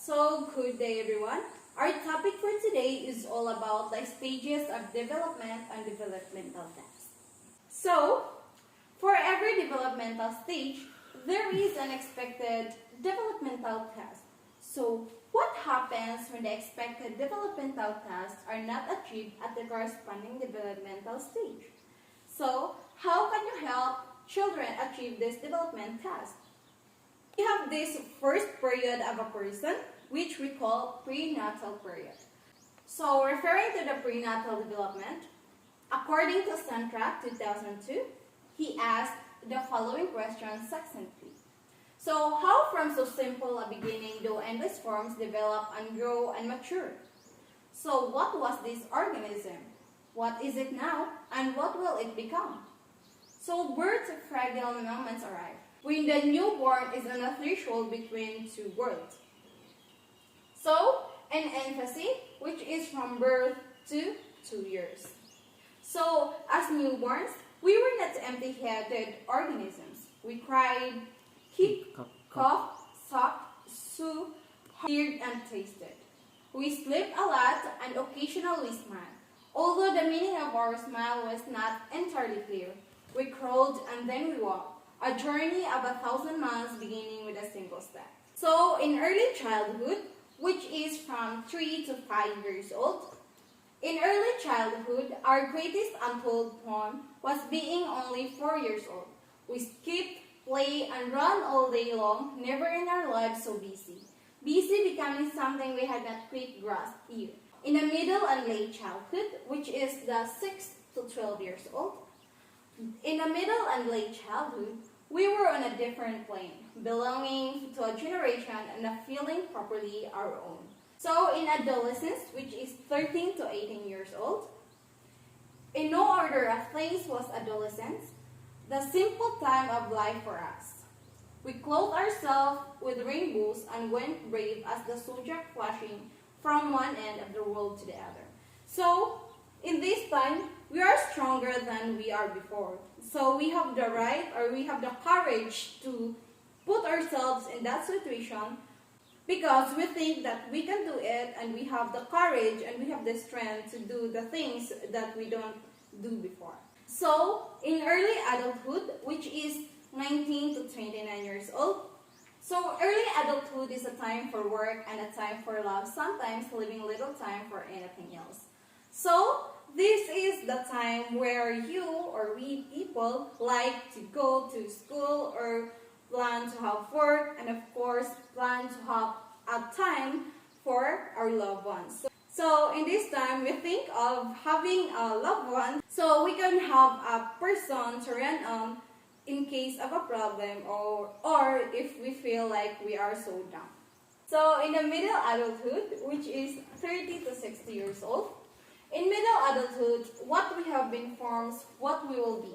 So, good day everyone. Our topic for today is all about the stages of development and developmental tasks. So, for every developmental stage, there is an expected developmental task. So, what happens when the expected developmental tasks are not achieved at the corresponding developmental stage? So, how can you help children achieve this development task? We have this first period of a person, which we call prenatal period. So, referring to the prenatal development, according to Centra 2002, he asked the following question succinctly. So, how from so simple a beginning do endless forms develop and grow and mature? So, what was this organism? What is it now? And what will it become? So, birth's fragile moments arrive, when the newborn is on a threshold between two worlds. So, an infancy, which is from birth to 2 years. So, as newborns, we were not empty-headed organisms. We cried, kicked, coughed, sucked, sued, heard, and tasted. We slept a lot and occasionally smiled. Although the meaning of our smile was not entirely clear, we crawled and then we walked, a journey of 1,000 miles beginning with a single step. So, in early childhood, which is from 3 to 5 years old, in early childhood, our greatest untold poem was being only 4 years old. We skipped, play, and run all day long, never in our lives so busy. Busy becoming something we had not quite grasped yet. In the middle and late childhood, which is the 6 to 12 years old, in the middle and late childhood, we were on a different plane, belonging to a generation and feeling properly our own. So in adolescence, which is 13 to 18 years old, in no order of things was adolescence, the simple time of life for us. We clothed ourselves with rainbows and went brave as the zodiac flashing from one end of the world to the other. So, in this time, we are stronger than we are before. So we have the right or we have the courage to put ourselves in that situation because we think that we can do it and we have the courage and we have the strength to do the things that we don't do before. So, in early adulthood, which is 19 to 29 years old, so early adulthood is a time for work and a time for love, sometimes leaving little time for anything else. So, this is the time where you or we people like to go to school or plan to have work and of course plan to have a time for our loved ones. So in this time we think of having a loved one so we can have a person to run on in case of a problem or if we feel like we are so down. So in the middle adulthood, which is 30 to 60 years old, in middle adulthood, what we have been forms what we will be.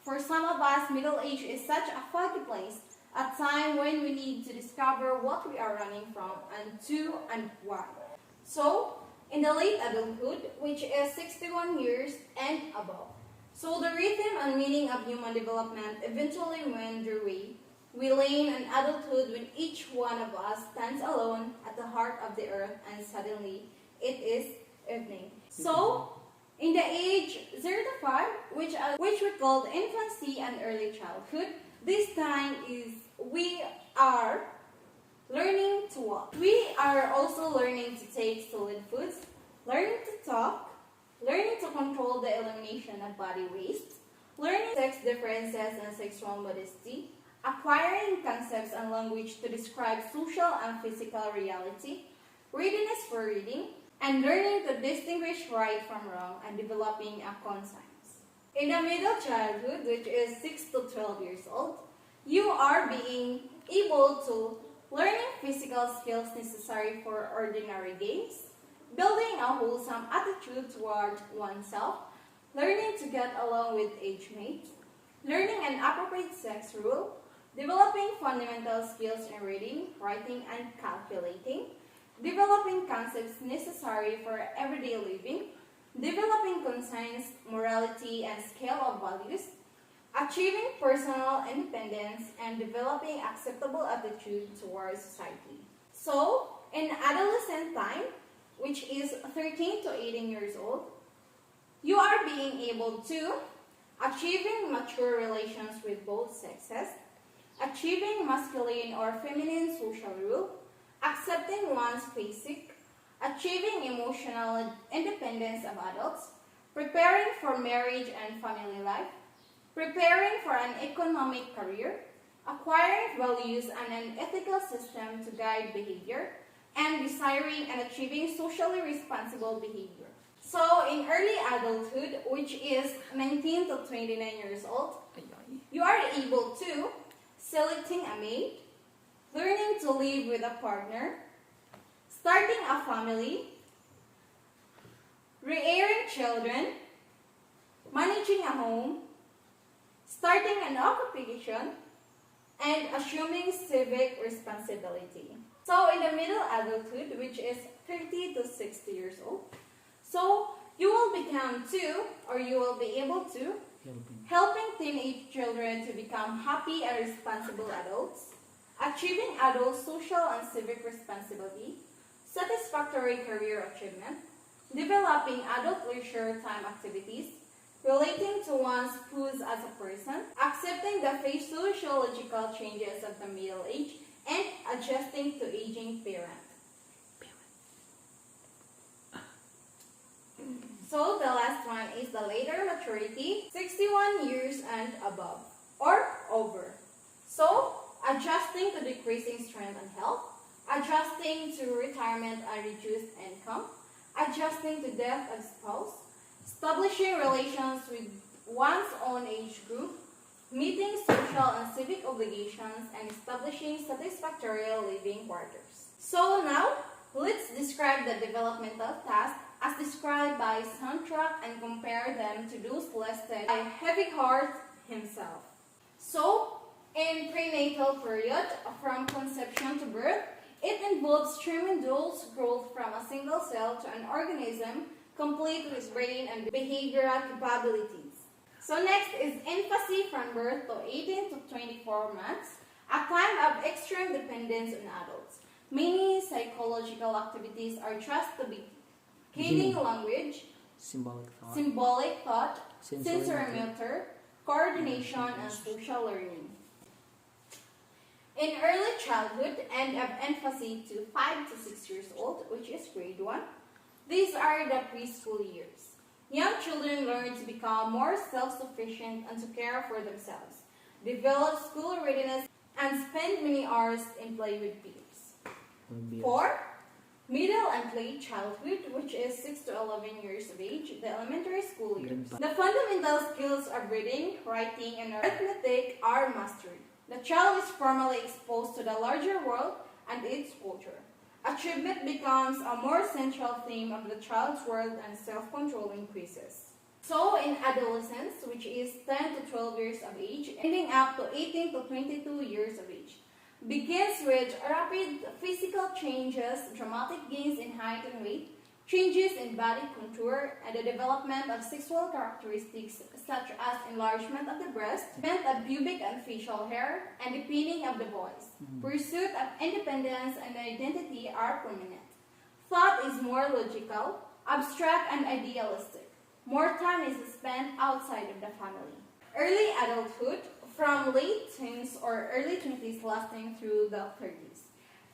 For some of us, middle age is such a foggy place, a time when we need to discover what we are running from and to and why. So, in the late adulthood, which is 61 years and above. So the rhythm and meaning of human development eventually went their way. We lay in adulthood when each one of us stands alone at the heart of the earth and suddenly it is evening. So, in the age 0 to 5, which we call infancy and early childhood, this time is we are learning to walk. We are also learning to take solid foods, learning to talk, learning to control the elimination of body waste, learning sex differences and sexual modesty, acquiring concepts and language to describe social and physical reality, readiness for reading, and learning to distinguish right from wrong and developing a conscience. In the middle childhood, which is 6 to 12 years old, you are being able to learning physical skills necessary for ordinary games, building a wholesome attitude toward oneself, learning to get along with age mates, learning an appropriate sex rule, developing fundamental skills in reading, writing, and calculating, developing concepts necessary for everyday living, developing conscience, morality, and scale of values, achieving personal independence, and developing acceptable attitude towards society. So, In adolescent time, which is 13 to 18 years old, you are being able to achieving mature relations with both sexes, achieving masculine or feminine social rule, accepting one's basic, achieving emotional independence of adults, preparing for marriage and family life, preparing for an economic career, acquiring values and an ethical system to guide behavior, and desiring and achieving socially responsible behavior. So, in early adulthood, which is 19 to 29 years old, you are able to selecting a mate, learning to live with a partner, starting a family, rearing children, managing a home, starting an occupation, and assuming civic responsibility. So in the middle adulthood, which is 30 to 60 years old, so you will become you will be able to helping teenage children to become happy and responsible adults, achieving adult social and civic responsibility, satisfactory career achievement, developing adult leisure time activities, relating to one's pose as a person, accepting the physiological changes of the middle age, and adjusting to aging parent. So the last one is the later maturity, 61 years and above or over. So adjusting to decreasing strength and health, adjusting to retirement and reduced income, adjusting to death of spouse, establishing relations with one's own age group, meeting social and civic obligations, and establishing satisfactory living quarters. So now, let's describe the developmental tasks as described by Soundtrack and compare them to those listed by Heavyheart himself. So, in prenatal period, from conception to birth, it involves tremendous growth from a single cell to an organism complete with brain and behavioral capabilities. So next is infancy from birth to 18 to 24 months, a time of extreme dependence on adults. Many psychological activities are trust to be gaining language, symbolic thought, sensorimotor, coordination, and social learning. In early childhood and of infancy to 5 to 6 years old, which is grade 1, these are the preschool years. Young children learn to become more self-sufficient and to care for themselves, develop school readiness, and spend many hours in play with peers. 4. Middle and late childhood, which is 6 to 11 years of age, the elementary school years. The fundamental skills of reading, writing, and arithmetic are mastered. The child is formally exposed to the larger world and its culture. Achievement becomes a more central theme of the child's world and self-control increases. So in adolescence, which is 10 to 12 years of age, ending up to 18 to 22 years of age, begins with rapid physical changes, dramatic gains in height and weight, changes in body contour, and the development of sexual characteristics such as enlargement of the breast, development of pubic and facial hair, and the painting of the voice. Pursuit of independence and identity are prominent. Thought is more logical, abstract, and idealistic. More time is spent outside of the family. Early adulthood, from late teens or early 20s lasting through the 30s.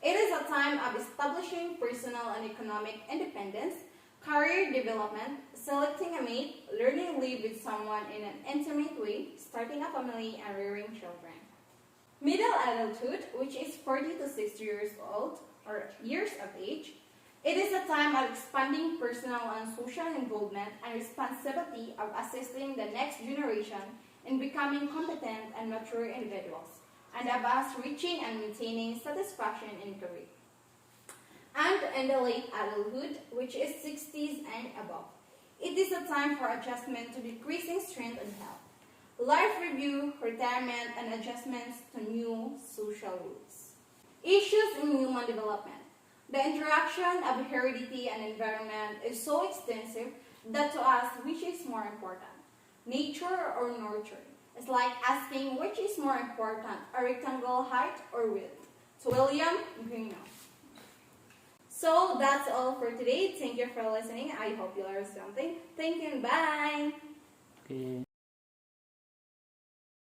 It is a time of establishing personal and economic independence, career development, selecting a mate, learning to live with someone in an intimate way, starting a family, and rearing children. Middle adulthood, which is 40 to 60 years old or years of age, it is a time of expanding personal and social involvement and responsibility of assisting the next generation in becoming competent and mature individuals, and of us reaching and maintaining satisfaction in career. And in the late adulthood, which is 60s and above, it is a time for adjustment to decreasing strength and health, life review, retirement, and adjustments to new social rules. Issues in human development. The interaction of heredity and environment is so extensive that to us, which is more important, nature or nurture? It's like asking which is more important, a rectangle height or width. To William Greenough. So that's all for today. Thank you for listening. I hope you learned something. Thank you and bye. Okay.